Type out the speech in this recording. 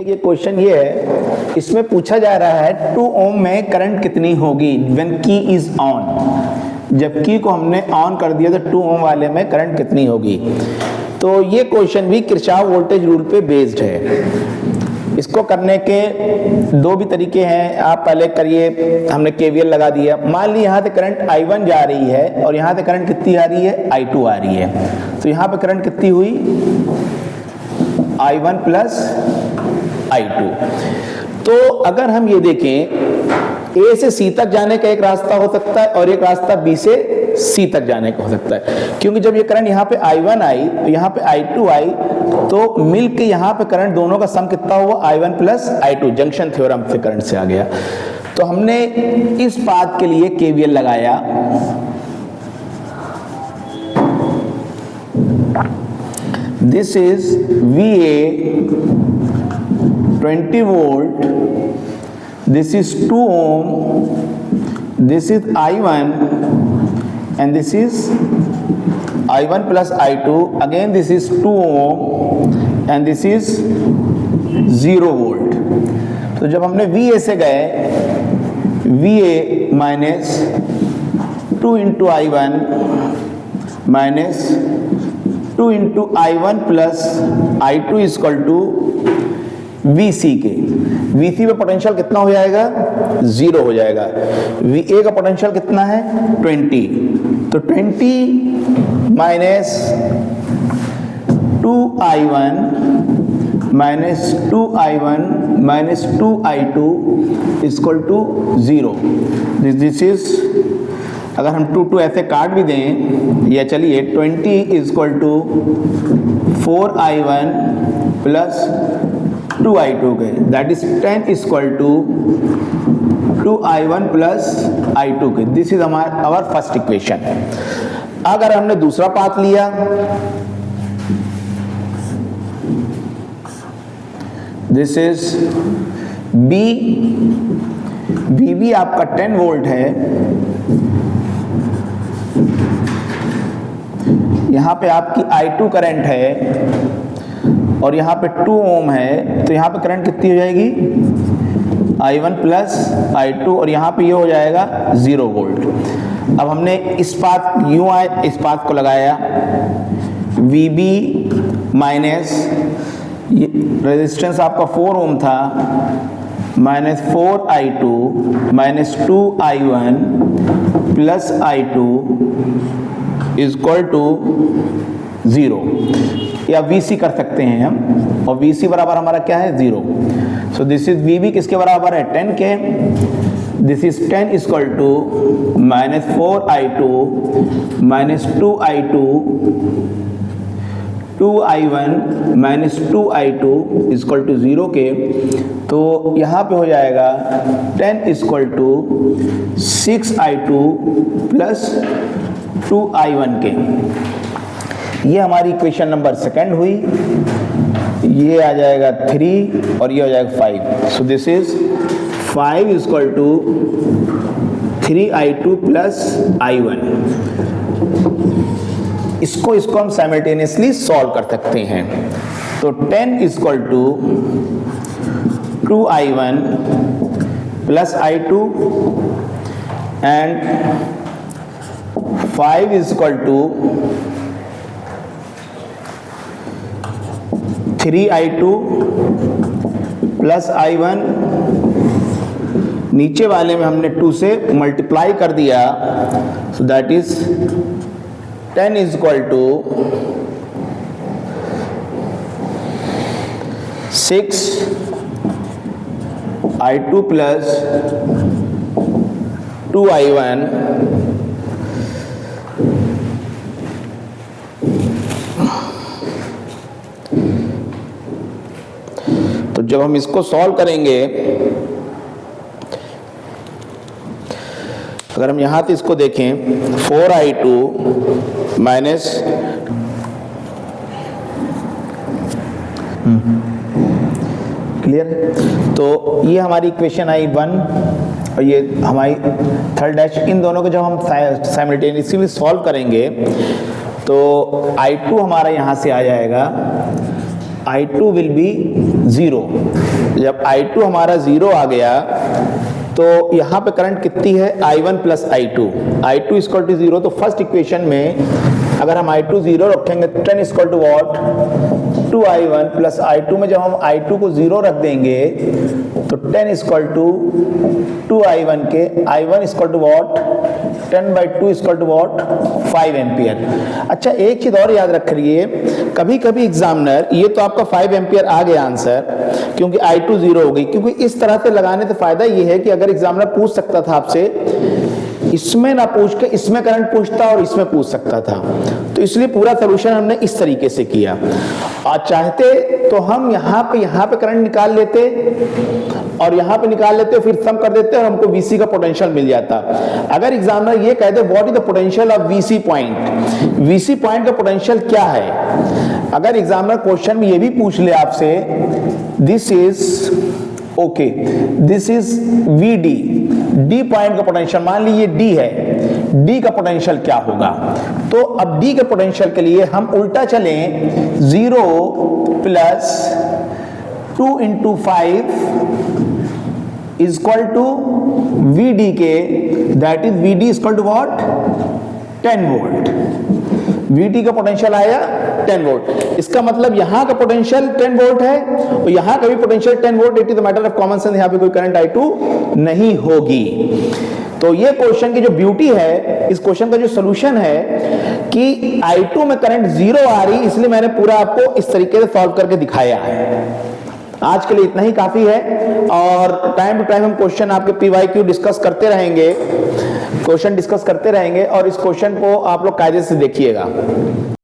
ये क्वेश्चन ये है, इसमें पूछा जा रहा है 2 ओम में करंट कितनी होगी व्हेन की इज ऑन। जब की को हमने ऑन कर दिया तो 2 ओम वाले में करंट कितनी होगी। तो ये क्वेश्चन भी किरचॉफ वोल्टेज रूल पे बेस्ड है। इसको करने के दो भी तरीके हैं। आप पहले करिए, हमने केवीएल लगा दिया। मान ली यहाँ से करंट I1 जा रही है और यहाँ से करंट कितनी आ रही है, I2 आ रही है। तो यहाँ पे करंट कितनी हुई, I1 प्लस I2। तो अगर हम ये देखें, A से C तक जाने का एक रास्ता हो सकता है और एक रास्ता B से C तक जाने का हो सकता है। क्योंकि जब ये करंट यहाँ पे I1 आई तो यहाँ पे I2 आई, तो मिल के यहाँ पे करंट दोनों का सम कितना हुआ, I1 plus I2। Junction theorem से करंट से आ गया। तो हमने इस पाथ के लिए KVL लगाया। This is VA 20 volt, this is 2 ohm, this is I1 and this is I1 plus I2, again this is 2 ohm and this is 0 volt। तो जब हमने VA से गए, VA minus 2 into I1 minus 2 into I1 plus I2 equal to VC के। VC पे potential कितना हो जाएगा, 0 हो जाएगा। VA का पोटेंशियल कितना है, 20। तो 20 minus 2I1 minus 2I1 minus 2I2 equal to 0। This is, अगर हम 2 ऐसे काट भी दें, या चलिए 20 equal to 4I1 plus 2I2 के, that is 10 equal to 2I1 plus I2 के। This is our first equation. अगर हमने दूसरा पाथ लिया, दिस इज BB आपका 10 वोल्ट है, यहां पे आपकी I2 करंट है और यहाँ पे 2 ओम है, तो यहाँ पे करंट कितनी हो जाएगी, I1 प्लस I2, और यहाँ पे ये हो जाएगा 0 वोल्ट। अब हमने इस पाथ यूं आए, इस पाथ को लगाया, VB माइनस रेजिस्टेंस आपका 4 ओम था, minus 4I2 minus 2I1 plus I2 equal to 0, या VC कर सकते हैं हम, और VC बराबर हमारा क्या है, 0। सो दिस इज VB किसके बराबर है, 10 के। This is 10 equal to minus 4I2 minus 2I2 2I1 minus 2I2 equal to 0 के। तो यहाँ पे हो जाएगा 10 equal to 6I2 plus 2I1 के। ये हमारी इक्वेशन नंबर सेकंड हुई। ये आ जाएगा 3 और ये हो जाएगा 5। So this is 5 equal to 3I2 plus I1। इसको हम साइमल्टेनियसली सॉल्व कर सकते हैं। तो 10 equal to 2I1 plus I2 and 5 equal to 3I2 plus I1। नीचे वाले में हमने 2 से मल्टीप्लाई कर दिया, so that is 10 equal to 6I2 plus 2I1 तो जब हम इसको सॉल्व करेंगे, अगर हम यहां से इसको देखें, 4I2 माइनस क्लियर, तो ये हमारी इक्वेशन आई 1 और ये हमारी थर्ड डैश। इन दोनों को जब हम साइमल्टेनियसली सॉल्व करेंगे तो I2 हमारा यहाँ से आ जाएगा I2 विल बी 0। जब I2 हमारा 0 आ गया तो यहाँ पे करंट कितनी है, I1 plus I2, I2 equal to 0। तो फर्स्ट इक्वेशन में अगर हम I2 0 रखेंगे 10 equal to what 2I1 plus I2 में जब हम I2 को 0 रख देंगे तो 10 इक्वल टू 2I1 के I1 equal to what 10/2 equal to what 5 ampere. अच्छा एक चीज और याद रखिए, कभी कभी एग्जामिनर, ये तो आपका 5 एम्पियर आ गया आंसर क्योंकि I2 0 हो गई, क्योंकि इस तरह से लगाने से फायदा ये है कि अगर एग्जामिनर पूछ सकता था आपसे, इसमें ना पूछ के इसमें करंट पूछता और इसमें पूछ सकता था, तो इसलिए पूरा सॉल्यूशन हमने इस तरीके से किया। और चाहते तो हम यहाँ पे करंट निकाल लेते और यहाँ पे निकाल लेते, फिर सम कर देते और हमको VC का पोटेंशियल मिल जाता। अगर एग्जामिनर ये कहते what is the potential of VC point, VC point का पोटेंशियल क्या है, अगर एग्जामिनर क्वेश्चन में ये भी पूछ ले आपसे this is okay, this is VD, D point का पोटेंशियल मान लीजिए D है, D का पोटेंशियल क्या होगा, तो अब D के पोटेंशियल के लिए हम उल्टा चलें, 0 plus 2 into 5 is equal to VD के, that is VD is equal to what 10 volt. VD का पोटेंशियल आया 10 वोल्ट, इसका मतलब यहां का पोटेंशियल 10 वोल्ट है और यहां का भी potential 10 volt. It is the matter of common sense, यहां पे कोई करंट I2 नहीं होगी। तो ये क्वेश्चन की जो ब्यूटी है, इस क्वेश्चन का जो सॉल्यूशन है कि I2 में करंट 0 आ रही, इसलिए मैंने पूरा आपको इस तरीके से सॉल्व करके दिखाया है। आज के लिए इतना ही काफी है और टाइम टू टाइम हम क्वेश्चन आपके PYQ डिस्कस करते रहेंगे, क्वेश्चन डिस्कस करते रहेंगे और इस क्वेश्चन को आप लोग कायदे से देखिएगा।